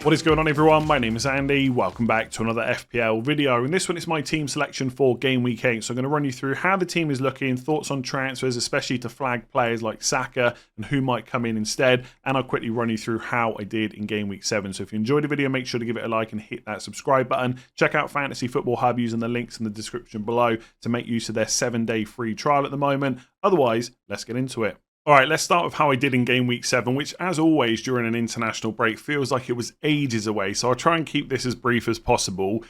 What is going on, everyone? My name is Andy. Welcome back to another FPL video. In this one, it's my team selection for Game Week 8. So I'm going to run you through how the team is looking, thoughts on transfers, especially to flag players like Saka and who might come in instead. And I'll quickly run you through how I did in Game Week 7. So if you enjoyed the video, make sure to give it a like and hit that subscribe button. Check out Fantasy Football Hub using the links in the description below to make use of their 7-day free trial at the moment. Otherwise, let's get into it. All right, let's start with how I did in Game Week 7, which, as always, during an international break, feels like it was ages away, so I'll try and keep this as brief as possible.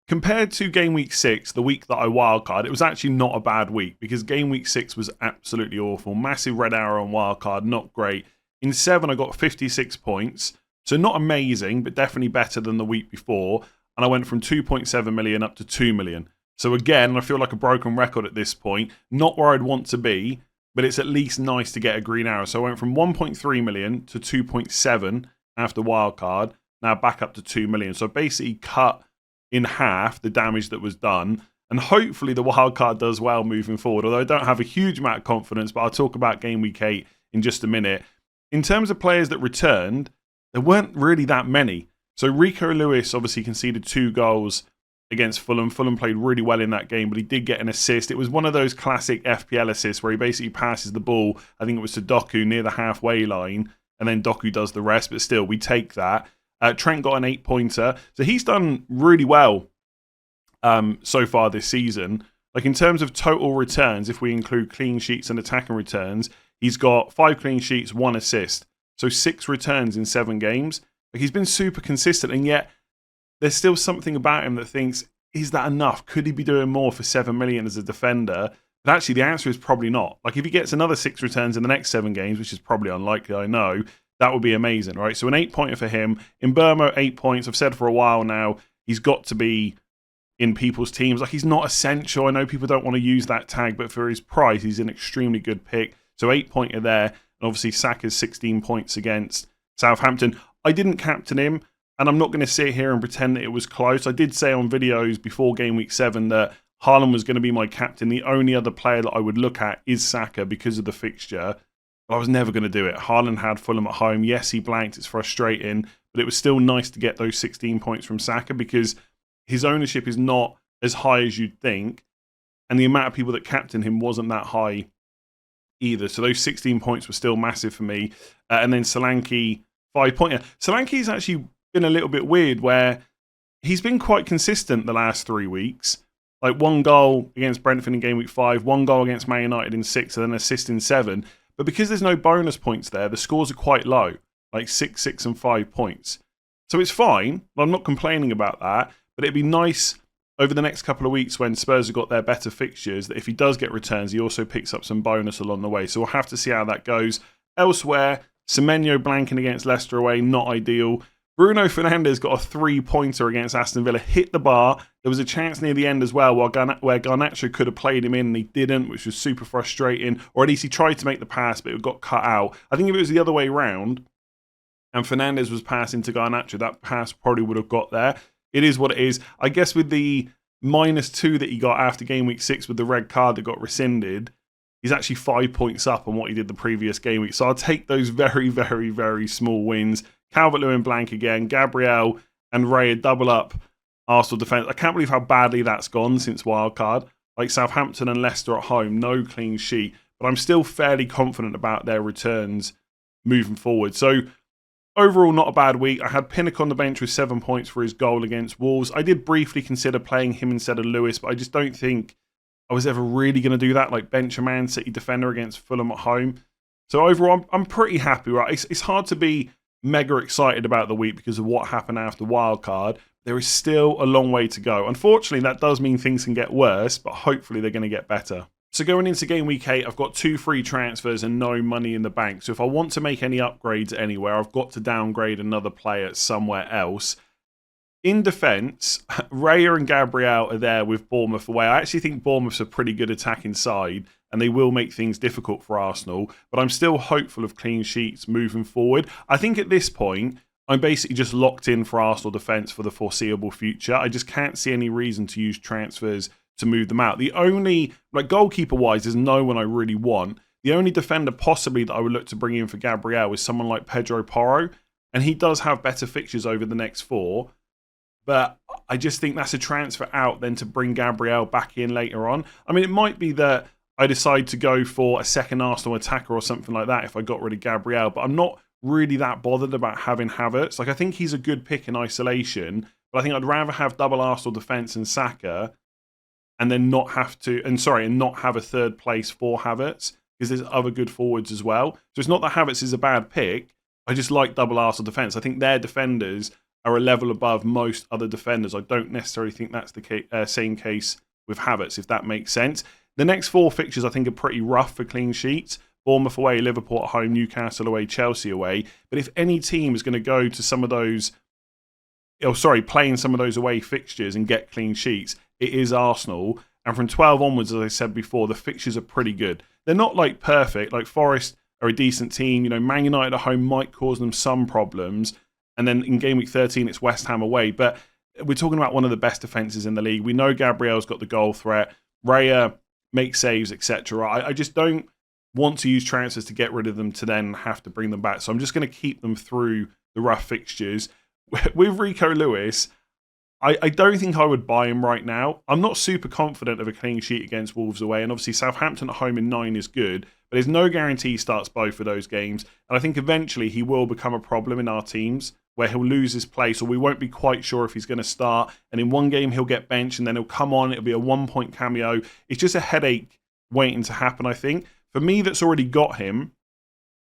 Compared to Game Week 6, the week that I wildcard, it was actually not a bad week, because Game Week 6 was absolutely awful. Massive red arrow on wildcard, not great. In 7, I got 56 points, so not amazing, but definitely better than the week before, and I went from 2.7 million up to 2 million. So again, I feel like a broken record at this point, not where I'd want to be, but it's at least nice to get a green arrow. So I went from 1.3 million to 2.7 after wildcard, now back up to 2 million. So I basically cut in half the damage that was done. And hopefully the wildcard does well moving forward, although I don't have a huge amount of confidence, but I'll talk about Game Week 8 in just a minute. In terms of players that returned, there weren't really that many. So Rico Lewis obviously conceded 2 goals against Fulham. Fulham played really well in that game, but he did get an assist. It was one of those classic FPL assists where he basically passes the ball, I think it was to Doku near the halfway line, and then Doku does the rest, but still, we take that. Trent got an 8-pointer. So he's done really well so far this season. Like in terms of total returns, if we include clean sheets and attacking returns, he's got 5 clean sheets, 1 assist. So 6 returns in 7 games. Like he's been super consistent, and yet there's still something about him that thinks, is that enough? Could he be doing more for 7 million as a defender? But actually, the answer is probably not. Like, if he gets another 6 returns in the next 7 games, which is probably unlikely, I know, that would be amazing, right? So an 8-pointer for him. In Burma, 8 points. I've said for a while now, he's got to be in people's teams. Like, he's not essential. I know people don't want to use that tag, but for his price, he's an extremely good pick. So 8-pointer there. And obviously, Saka's 16 points against Southampton. I didn't captain him. And I'm not going to sit here and pretend that it was close. I did say on videos before Game Week 7 that Haaland was going to be my captain. The only other player that I would look at is Saka because of the fixture. But I was never going to do it. Haaland had Fulham at home. Yes, he blanked. It's frustrating. But it was still nice to get those 16 points from Saka because his ownership is not as high as you'd think. And the amount of people that captained him wasn't that high either. So those 16 points were still massive for me. And then Solanke, 5-pointer. Solanke's actually been a little bit weird where he's been quite consistent the last 3 weeks. Like 1 goal against Brentford in Game Week 5, 1 goal against Man United in 6, and then an assist in 7. But because there's no bonus points there, the scores are quite low, like 6, 6, and 5 points. So it's fine. I'm not complaining about that. But it'd be nice over the next couple of weeks when Spurs have got their better fixtures that if he does get returns, he also picks up some bonus along the way. So we'll have to see how that goes. Elsewhere, Semenyo blanking against Leicester away, not ideal. Bruno Fernandes got a 3-pointer against Aston Villa, hit the bar. There was a chance near the end as well where Garnacho could have played him in and he didn't, which was super frustrating. Or at least he tried to make the pass, but it got cut out. I think if it was the other way round and Fernandes was passing to Garnacho, that pass probably would have got there. It is what it is. I guess with the -2 that he got after Game Week 6 with the red card that got rescinded, he's actually 5 points up on what he did the previous game week. So I'll take those very, very, very small wins. Calvert-Lewin blank again. Gabriel and Raya double up Arsenal defence. I can't believe how badly that's gone since wildcard. Like Southampton and Leicester at home, no clean sheet. But I'm still fairly confident about their returns moving forward. So overall, not a bad week. I had Pinnock on the bench with 7 points for his goal against Wolves. I did briefly consider playing him instead of Lewis, but I just don't think I was ever really going to do that, like bench a Man City defender against Fulham at home. So overall, I'm pretty happy, right? It's hard to be mega excited about the week because of what happened after wildcard. There is still a long way to go. Unfortunately, that does mean things can get worse, but hopefully they're going to get better. So going into Game Week 8, I've got 2 free transfers and no money in the bank. So if I want to make any upgrades anywhere, I've got to downgrade another player somewhere else. In defence, Raya and Gabriel are there with Bournemouth away. I actually think Bournemouth's a pretty good attacking side and they will make things difficult for Arsenal. But I'm still hopeful of clean sheets moving forward. I think at this point, I'm basically just locked in for Arsenal defence for the foreseeable future. I just can't see any reason to use transfers to move them out. The only, like goalkeeper-wise, there's no one I really want. The only defender possibly that I would look to bring in for Gabriel is someone like Pedro Porro. and he does have better fixtures over the next 4. But I just think that's a transfer out then to bring Gabriel back in later on. I mean, it might be that I decide to go for a second Arsenal attacker or something like that if I got rid of Gabriel, but I'm not really that bothered about having Havertz. Like, I think he's a good pick in isolation, but I think I'd rather have double Arsenal defence and Saka and then not have a third place for Havertz, because there's other good forwards as well. So it's not that Havertz is a bad pick. I just like double Arsenal defence. I think their defenders are a level above most other defenders. I don't necessarily think that's the same case with Havertz, if that makes sense. The next 4 fixtures I think are pretty rough for clean sheets. Bournemouth away, Liverpool at home, Newcastle away, Chelsea away. But if any team is going to go to some of those, playing some of those away fixtures and get clean sheets, it is Arsenal. And from 12 onwards, as I said before, the fixtures are pretty good. They're not like perfect. Like Forest are a decent team. You know, Man United at home might cause them some problems. And then in game week 13, it's West Ham away. But we're talking about one of the best defences in the league. We know Gabriel's got the goal threat. Raya makes saves, etc. I just don't want to use transfers to get rid of them to then have to bring them back. So I'm just going to keep them through the rough fixtures. With Rico Lewis, I don't think I would buy him right now. I'm not super confident of a clean sheet against Wolves away. And obviously Southampton at home in 9 is good. But there's no guarantee he starts both of those games. And I think eventually he will become a problem in our teams, where he'll lose his place, or we won't be quite sure if he's going to start. And in one game, he'll get benched, and then he'll come on. It'll be a 1-point cameo. It's just a headache waiting to happen, I think. For me, that's already got him,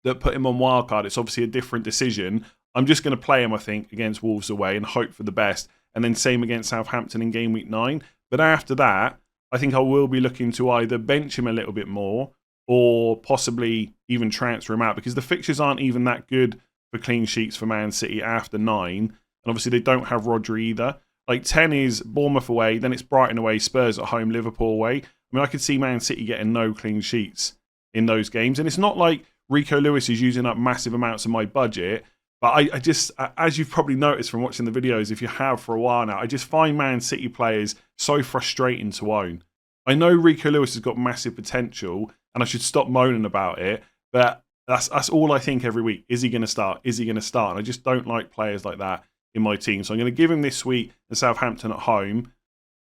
that put him on wildcard, it's obviously a different decision. I'm just going to play him, I think, against Wolves away and hope for the best. And then same against Southampton in game week 9. But after that, I think I will be looking to either bench him a little bit more or possibly even transfer him out, because the fixtures aren't even that good for clean sheets for Man City after 9. And obviously they don't have Rodri either. Like 10 is Bournemouth away, then it's Brighton away, Spurs at home, Liverpool away. I mean, I could see Man City getting no clean sheets in those games. And it's not like Rico Lewis is using up massive amounts of my budget. But I just, as you've probably noticed from watching the videos, if you have for a while now, I just find Man City players so frustrating to own. I know Rico Lewis has got massive potential and I should stop moaning about it, but that's all I think every week. Is he going to start? Is he going to start? And I just don't like players like that in my team. So I'm going to give him this week to Southampton at home.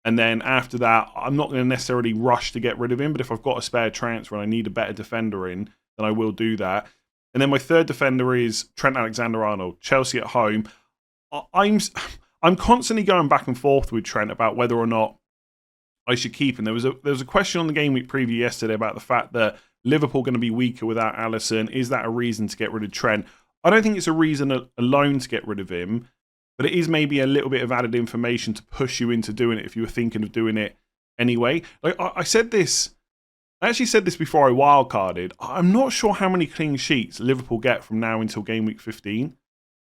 And then after that, I'm not going to necessarily rush to get rid of him, but if I've got a spare transfer and I need a better defender in, then I will do that. And then my third defender is Trent Alexander-Arnold, Chelsea at home. I'm constantly going back and forth with Trent about whether or not I should keep him. There was a question on the game week preview yesterday about the fact that Liverpool going to be weaker without Alisson. Is that a reason to get rid of Trent? I don't think it's a reason alone to get rid of him, but it is maybe a little bit of added information to push you into doing it if you were thinking of doing it anyway. Like I actually said this before I wildcarded. I'm not sure how many clean sheets Liverpool get from now until game week 15.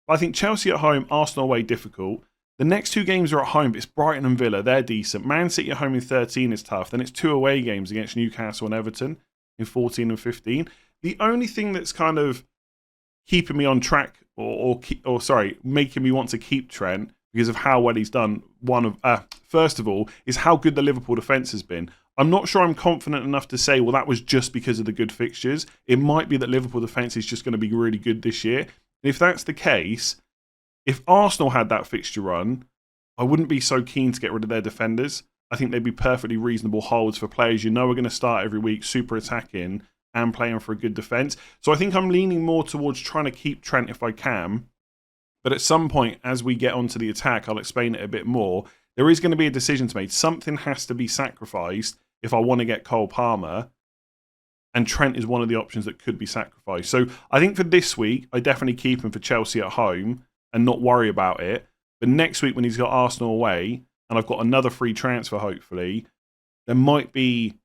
But I think Chelsea at home, Arsenal away, difficult. The next 2 games are at home. It's Brighton and Villa. They're decent. Man City at home in 13 is tough. Then it's 2 away games against Newcastle and Everton in 14 and 15. The only thing that's kind of keeping me on track, making me want to keep Trent because of how well he's done, first of all, is how good the Liverpool defence has been. I'm not sure I'm confident enough to say, well, that was just because of the good fixtures. It might be that Liverpool defence is just going to be really good this year. And if that's the case, if Arsenal had that fixture run, I wouldn't be so keen to get rid of their defenders. I think they'd be perfectly reasonable holds for players you know are going to start every week, super attacking, and playing for a good defence. So I think I'm leaning more towards trying to keep Trent if I can. But at some point, as we get onto the attack, I'll explain it a bit more. There is going to be a decision to make. Something has to be sacrificed if I want to get Cole Palmer. And Trent is one of the options that could be sacrificed. So I think for this week, I definitely keep him for Chelsea at home and not worry about it. But next week when he's got Arsenal away, and I've got another free transfer hopefully, there might be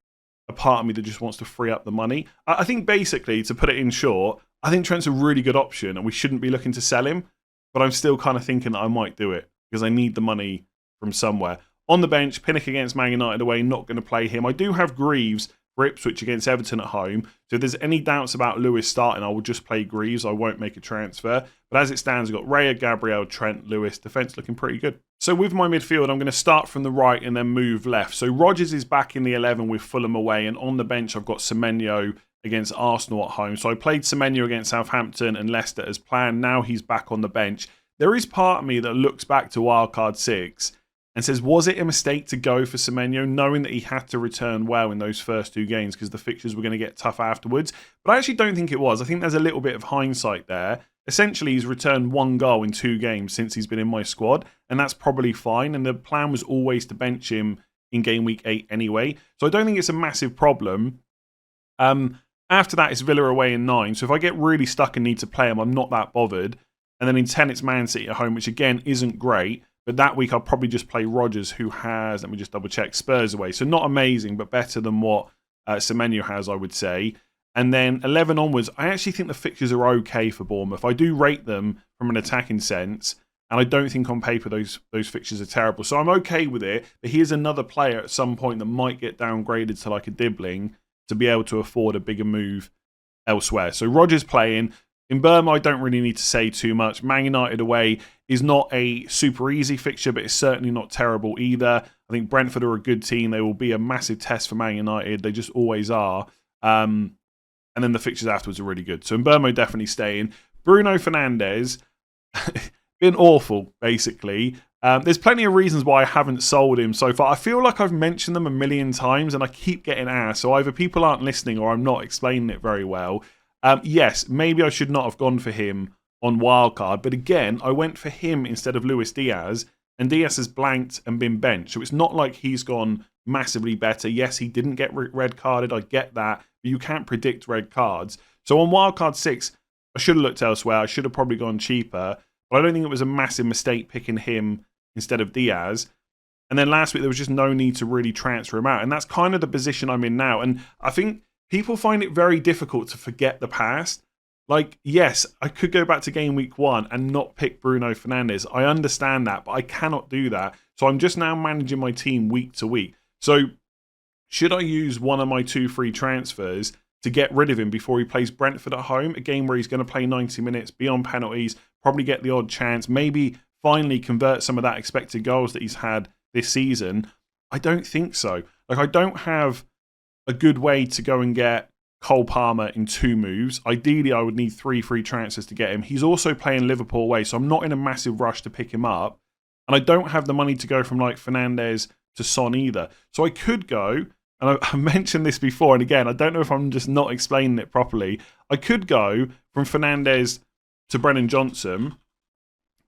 a part of me that just wants to free up the money. I think basically, to put it in short, I think Trent's a really good option and we shouldn't be looking to sell him. But I'm still kind of thinking that I might do it because I need the money from somewhere. On the bench, Pinnock against Man United away, not going to play him. I do have Greaves for Ipswich against Everton at home. So if there's any doubts about Lewis starting, I will just play Greaves. I won't make a transfer. But as it stands, I've got Raya, Gabriel, Trent, Lewis. Defence looking pretty good. So with my midfield, I'm going to start from the right and then move left. So Rodgers is back in the 11 with Fulham away. And on the bench, I've got Semenyo against Arsenal at home. So I played Semenyo against Southampton and Leicester as planned. Now he's back on the bench. There is part of me that looks back to wildcard 6 and says, was it a mistake to go for Semenyo, knowing that he had to return well in those first 2 games because the fixtures were going to get tough afterwards? But I actually don't think it was. I think there's a little bit of hindsight there. Essentially, he's returned 1 goal in 2 games since he's been in my squad, and that's probably fine. And the plan was always to bench him in game week 8 anyway. So I don't think it's a massive problem. After that, it's Villa away in 9. So if I get really stuck and need to play him, I'm not that bothered. And then in 10, it's Man City at home, which again isn't great. But that week, I'll probably just play Rodgers, who has, let me just double check, Spurs away. So not amazing, but better than what Semenyo has, I would say. And then 11 onwards, I actually think the fixtures are okay for Bournemouth. I do rate them from an attacking sense. And I don't think on paper those fixtures are terrible. So I'm okay with it. But here's another player at some point that might get downgraded to like a Dibbling to be able to afford a bigger move elsewhere. So Rodgers playing. In Burma, I don't really need to say too much. Man United away is not a super easy fixture, but it's certainly not terrible either. I think Brentford are a good team. They will be a massive test for Man United. They just always are. And then the fixtures afterwards are really good. So in Burma, definitely staying. Bruno Fernandes, been awful, basically. There's plenty of reasons why I haven't sold him so far. I feel like I've mentioned them a million times and I keep getting asked. So either people aren't listening or I'm not explaining it very well. Yes, maybe I should not have gone for him on wildcard. But again, I went for him instead of Luis Diaz. And Diaz has blanked and been benched. So it's not like he's gone massively better. Yes, he didn't get red carded. I get that. But you can't predict red cards. So on wildcard 6, I should have looked elsewhere. I should have probably gone cheaper. But I don't think it was a massive mistake picking him instead of Diaz. And then last week, there was just no need to really transfer him out. And that's kind of the position I'm in now. And I think people find it very difficult to forget the past. Like, yes, I could go back to game week 1 and not pick Bruno Fernandes. I understand that, but I cannot do that. So I'm just now managing my team week to week. So should I use one of my 2 free transfers to get rid of him before he plays Brentford at home? A game where he's going to play 90 minutes, be on penalties, probably get the odd chance, maybe finally convert some of that expected goals that he's had this season. I don't think so. Like, I don't have a good way to go and get Cole Palmer in 2 moves. Ideally, I would need 3 free transfers to get him. He's also playing Liverpool away, so I'm not in a massive rush to pick him up. And I don't have the money to go from like Fernandes to Son either. So I could go, and I mentioned this before, and again, I don't know if I'm just not explaining it properly. I could go from Fernandes to Brennan Johnson,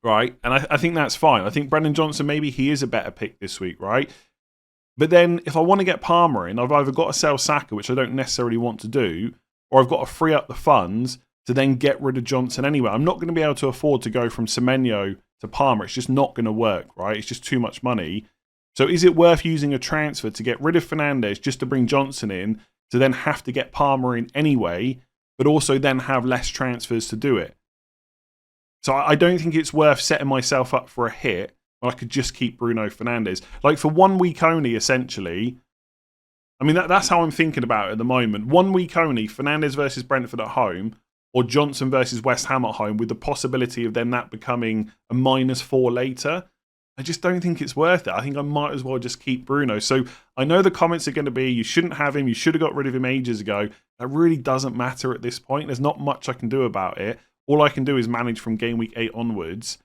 right? And I think that's fine. I think Brennan Johnson, maybe he is a better pick this week, right? But then if I want to get Palmer in, I've either got to sell Saka, which I don't necessarily want to do, or I've got to free up the funds to then get rid of Johnson anyway. I'm not going to be able to afford to go from Semenyo to Palmer. It's just not going to work, right? It's just too much money. So is it worth using a transfer to get rid of Fernandes just to bring Johnson in, to then have to get Palmer in anyway, but also then have less transfers to do it? So I don't think it's worth setting myself up for a hit. I could just keep Bruno Fernandes. Like, for 1 week only, essentially. I mean, that's how I'm thinking about it at the moment. 1 week only, Fernandes versus Brentford at home, or Johnson versus West Ham at home, with the possibility of then that becoming a -4 later. I just don't think it's worth it. I think I might as well just keep Bruno. So I know the comments are going to be, you shouldn't have him, you should have got rid of him ages ago. That really doesn't matter at this point. There's not much I can do about it. All I can do is manage from game week 8 onwards.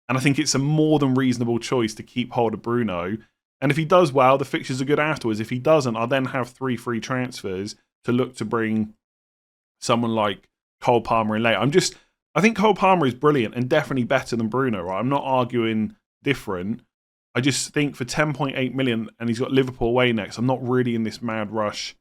And I think it's a more than reasonable choice to keep hold of Bruno. And if he does well, the fixtures are good afterwards. If he doesn't, I'll then have 3 free transfers to look to bring someone like Cole Palmer in later. I think Cole Palmer is brilliant and definitely better than Bruno, right? I'm not arguing different. I just think for 10.8 million and he's got Liverpool away next, I'm not really in this mad rush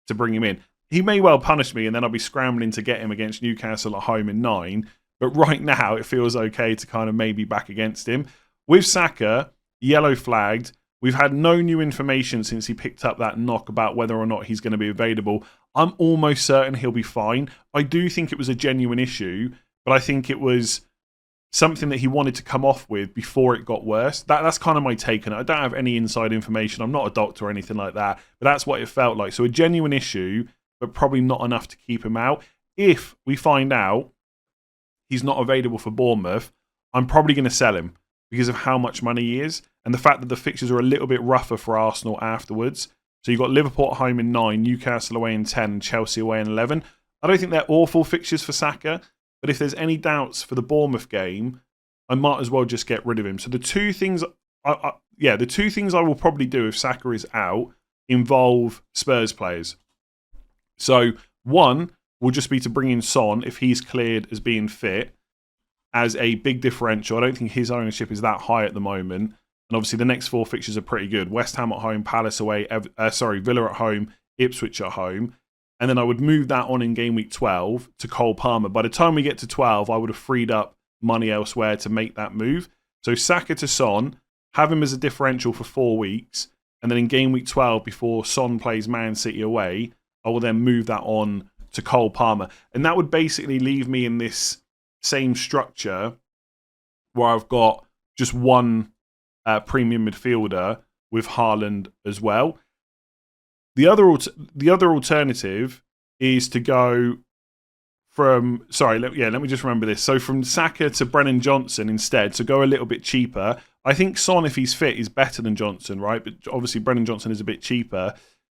to bring him in. He may well punish me and then I'll be scrambling to get him against Newcastle at home in 9. But right now, it feels okay to kind of maybe back against him. With Saka, yellow flagged. We've had no new information since he picked up that knock about whether or not he's going to be available. I'm almost certain he'll be fine. I do think it was a genuine issue, but I think it was something that he wanted to come off with before it got worse. That's kind of my take on it. I don't have any inside information. I'm not a doctor or anything like that, but that's what it felt like. So a genuine issue, but probably not enough to keep him out. If we find out he's not available for Bournemouth, I'm probably going to sell him because of how much money he is and the fact that the fixtures are a little bit rougher for Arsenal afterwards. So you've got Liverpool at home in 9, Newcastle away in 10, and Chelsea away in 11. I don't think they're awful fixtures for Saka, but if there's any doubts for the Bournemouth game, I might as well just get rid of him. So the two things I will probably do if Saka is out involve Spurs players. So one will just be to bring in Son if he's cleared as being fit as a big differential. I don't think his ownership is that high at the moment. And obviously the next 4 fixtures are pretty good. West Ham at home, Palace away, Villa at home, Ipswich at home. And then I would move that on in game week 12 to Cole Palmer. By the time we get to 12, I would have freed up money elsewhere to make that move. So Saka to Son, have him as a differential for 4 weeks. And then in game week 12, before Son plays Man City away, I will then move that on to Cole Palmer. And that would basically leave me in this same structure where I've got just one premium midfielder with Haaland as well. The other alternative is to go from... let me just remember this. So from Saka to Brennan Johnson instead, so go a little bit cheaper. I think Son, if he's fit, is better than Johnson, right? But obviously Brennan Johnson is a bit cheaper.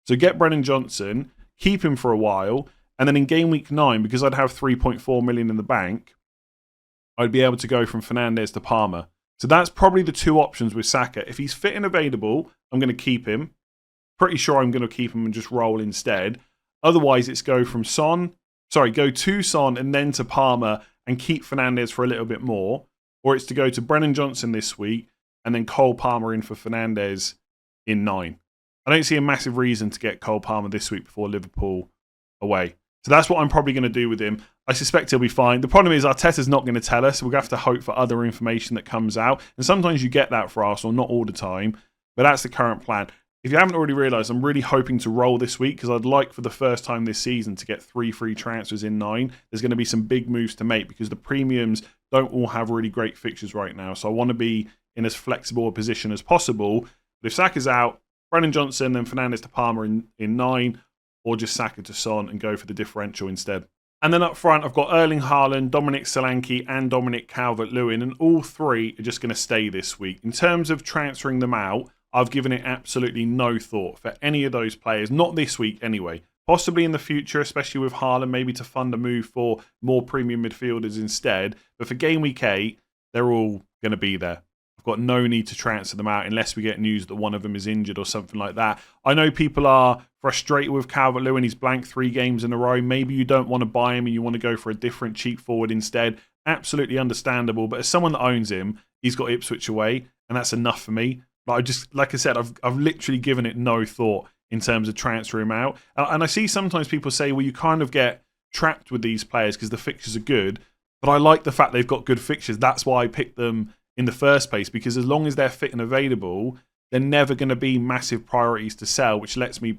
So get Brennan Johnson, keep him for a while, and then in game week 9, because I'd have 3.4 million in the bank, I'd be able to go from Fernandes to Palmer. So that's probably the 2 options with Saka. If he's fit and available, I'm going to keep him. Pretty sure I'm going to keep him and just roll instead. Otherwise, it's go to Son and then to Palmer and keep Fernandes for a little bit more. Or it's to go to Brennan Johnson this week and then Cole Palmer in for Fernandes in 9. I don't see a massive reason to get Cole Palmer this week before Liverpool away. So that's what I'm probably going to do with him. I suspect he'll be fine. The problem is Arteta's not going to tell us. We're going to have to hope for other information that comes out. And sometimes you get that for Arsenal, not all the time. But that's the current plan. If you haven't already realised, I'm really hoping to roll this week because I'd like for the first time this season to get 3 free transfers in 9. There's going to be some big moves to make because the premiums don't all have really great fixtures right now. So I want to be in as flexible a position as possible. But if Saka's out, Brennan Johnson, then Fernandes to Palmer in 9, or just Saka to Son and go for the differential instead. And then up front, I've got Erling Haaland, Dominic Solanke, and Dominic Calvert-Lewin, and all 3 are just going to stay this week. In terms of transferring them out, I've given it absolutely no thought for any of those players, not this week anyway. Possibly in the future, especially with Haaland, maybe to fund a move for more premium midfielders instead. But for game week 8, they're all going to be there. I've got no need to transfer them out unless we get news that one of them is injured or something like that. I know people are frustrated with Calvert-Lewin. He's blanked 3 games in a row. Maybe you don't want to buy him and you want to go for a different cheap forward instead. Absolutely understandable. But as someone that owns him, he's got Ipswich away, and that's enough for me. But like I said, I've literally given it no thought in terms of transferring him out. And I see sometimes people say, well, you kind of get trapped with these players because the fixtures are good. But I like the fact they've got good fixtures. That's why I picked them in the first place, because as long as they're fit and available, they're never going to be massive priorities to sell, which lets me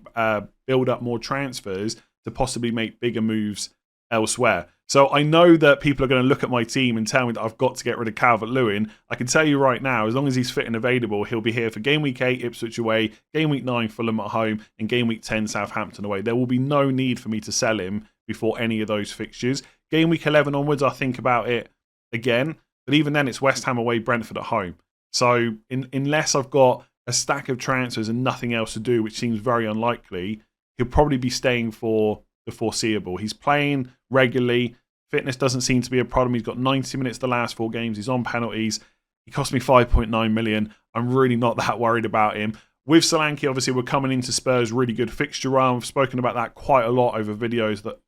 build up more transfers to possibly make bigger moves elsewhere. So I know that people are going to look at my team and tell me that I've got to get rid of Calvert-Lewin. I can tell you right now, as long as he's fit and available, he'll be here for game week 8, Ipswich away, game week 9, Fulham at home, and game week 10, Southampton away. There will be no need for me to sell him before any of those fixtures. Game week 11 onwards, I'll think about it again. But even then, it's West Ham away, Brentford at home. So unless I've got a stack of transfers and nothing else to do, which seems very unlikely, he'll probably be staying for the foreseeable. He's playing regularly. Fitness doesn't seem to be a problem. He's got 90 minutes the last 4 games. He's on penalties. He cost me 5.9 million. I'm really not that worried about him. With Solanke, obviously, we're coming into Spurs' really good fixture run. I've spoken about that quite a lot over videos that,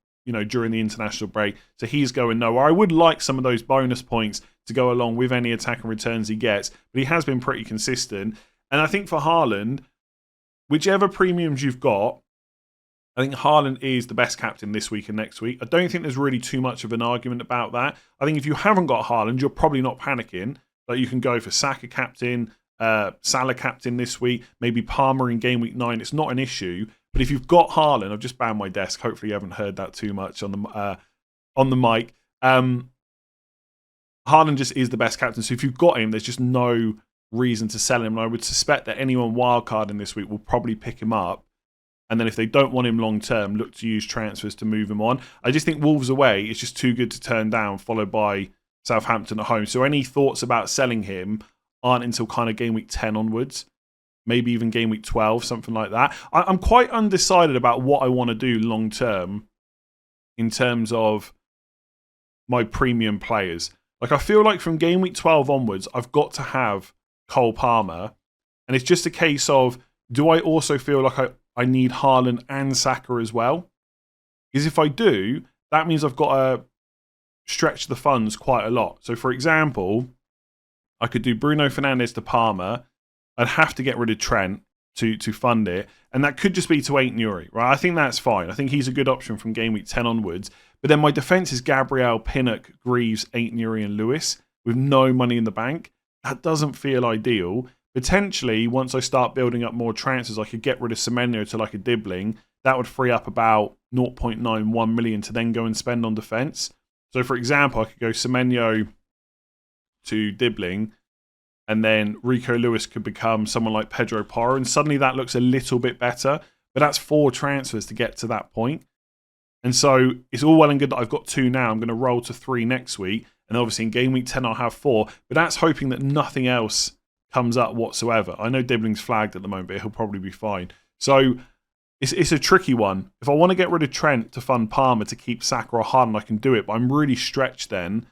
during the international break. So he's going nowhere. I would like some of those bonus points to go along with any attack and returns he gets, but he has been pretty consistent. And I think for Haaland, whichever premiums you've got, I think Haaland is the best captain this week and next week. I don't think there's really too much of an argument about that. I think if you haven't got Haaland, you're probably not panicking. Like you can go for Saka captain, Salah captain this week, maybe Palmer in game week 9. It's not an issue. But if you've got Haaland, I've just banged my desk. Hopefully you haven't heard that too much on the mic. Haaland just is the best captain. So if you've got him, there's just no reason to sell him. And I would suspect that anyone wildcarding this week will probably pick him up. And then if they don't want him long term, look to use transfers to move him on. I just think Wolves away is just too good to turn down, followed by Southampton at home. So any thoughts about selling him aren't until kind of game week 10 onwards. maybe even game week 12, something like that. I'm quite undecided about what I want to do long term in terms of my premium players. Like, I feel like from game week 12 onwards, I've got to have Cole Palmer. And it's just a case of, do I also feel like I need Haaland and Saka as well? Because if I do, that means I've got to stretch the funds quite a lot. So, for example, I could do Bruno Fernandes to Palmer. I'd have to get rid of Trent to fund it. And that could just be to 8 Nuri, right? I think that's fine. I think he's a good option from game week 10 onwards. But then my defence is Gabriel, Pinnock, Greaves, 8 Nuri and Lewis with no money in the bank. That doesn't feel ideal. Potentially, once I start building up more transfers, I could get rid of Semenyo to like a Dibbling. That would free up about 0.91 million to then go and spend on defence. So, for example, I could go Semenyo to Dibbling, and then Rico Lewis could become someone like Pedro Porro, and suddenly that looks a little bit better. But that's 4 transfers to get to that point. And so it's all well and good that I've got 2 now. I'm going to roll to 3 next week. And obviously in game week 10, I'll have 4. But that's hoping that nothing else comes up whatsoever. I know Dibbling's flagged at the moment, but he'll probably be fine. So it's a tricky one. If I want to get rid of Trent to fund Palmer to keep Saka or Haaland, I can do it. But I'm really stretched then.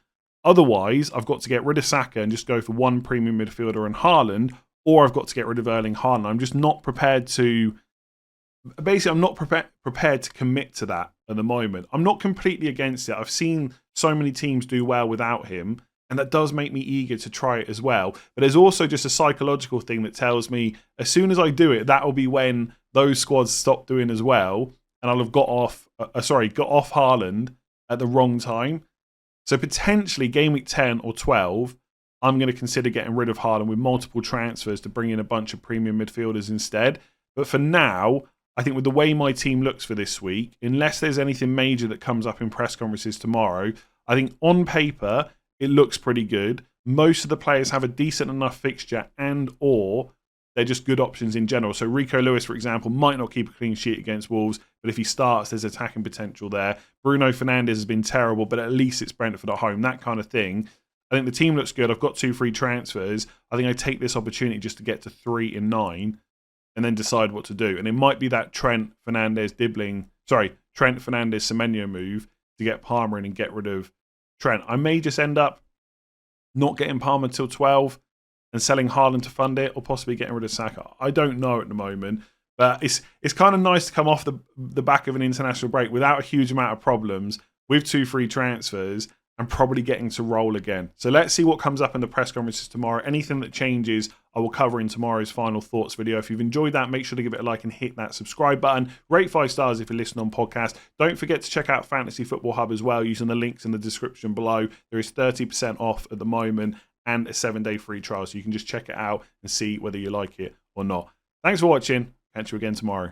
Otherwise, I've got to get rid of Saka and just go for 1 premium midfielder and Haaland, or I've got to get rid of Erling Haaland. I'm just not prepared to... Basically, I'm not prepared to commit to that at the moment. I'm not completely against it. I've seen so many teams do well without him, and that does make me eager to try it as well. But there's also just a psychological thing that tells me as soon as I do it, that will be when those squads stop doing as well, and I'll have got off Haaland at the wrong time. So potentially game week 10 or 12, I'm going to consider getting rid of Haaland with multiple transfers to bring in a bunch of premium midfielders instead. But for now, I think with the way my team looks for this week, unless there's anything major that comes up in press conferences tomorrow, I think on paper, it looks pretty good. Most of the players have a decent enough fixture and or they're just good options in general. So Rico Lewis, for example, might not keep a clean sheet against Wolves, but if he starts, there's attacking potential there. Bruno Fernandes has been terrible, but at least it's Brentford at home, that kind of thing. I think the team looks good. I've got 2 free transfers. I think I take this opportunity just to get to 3 in 9 and then decide what to do. And it might be that Trent Fernandes Semenyo move to get Palmer in and get rid of Trent. I may just end up not getting Palmer till 12 and selling Haaland to fund it, or possibly getting rid of Saka. I don't know at the moment, but it's kind of nice to come off the back of an international break without a huge amount of problems, with 2 free transfers, and probably getting to roll again. So let's see what comes up in the press conferences tomorrow. Anything that changes, I will cover in tomorrow's final thoughts video. If you've enjoyed that, make sure to give it a like and hit that subscribe button. Rate 5 stars if you listen on podcast. Don't forget to check out Fantasy Football Hub as well, using the links in the description below. There is 30% off at the moment and a 7-day free trial, so you can just check it out and see whether you like it or not. Thanks for watching. Catch you again tomorrow.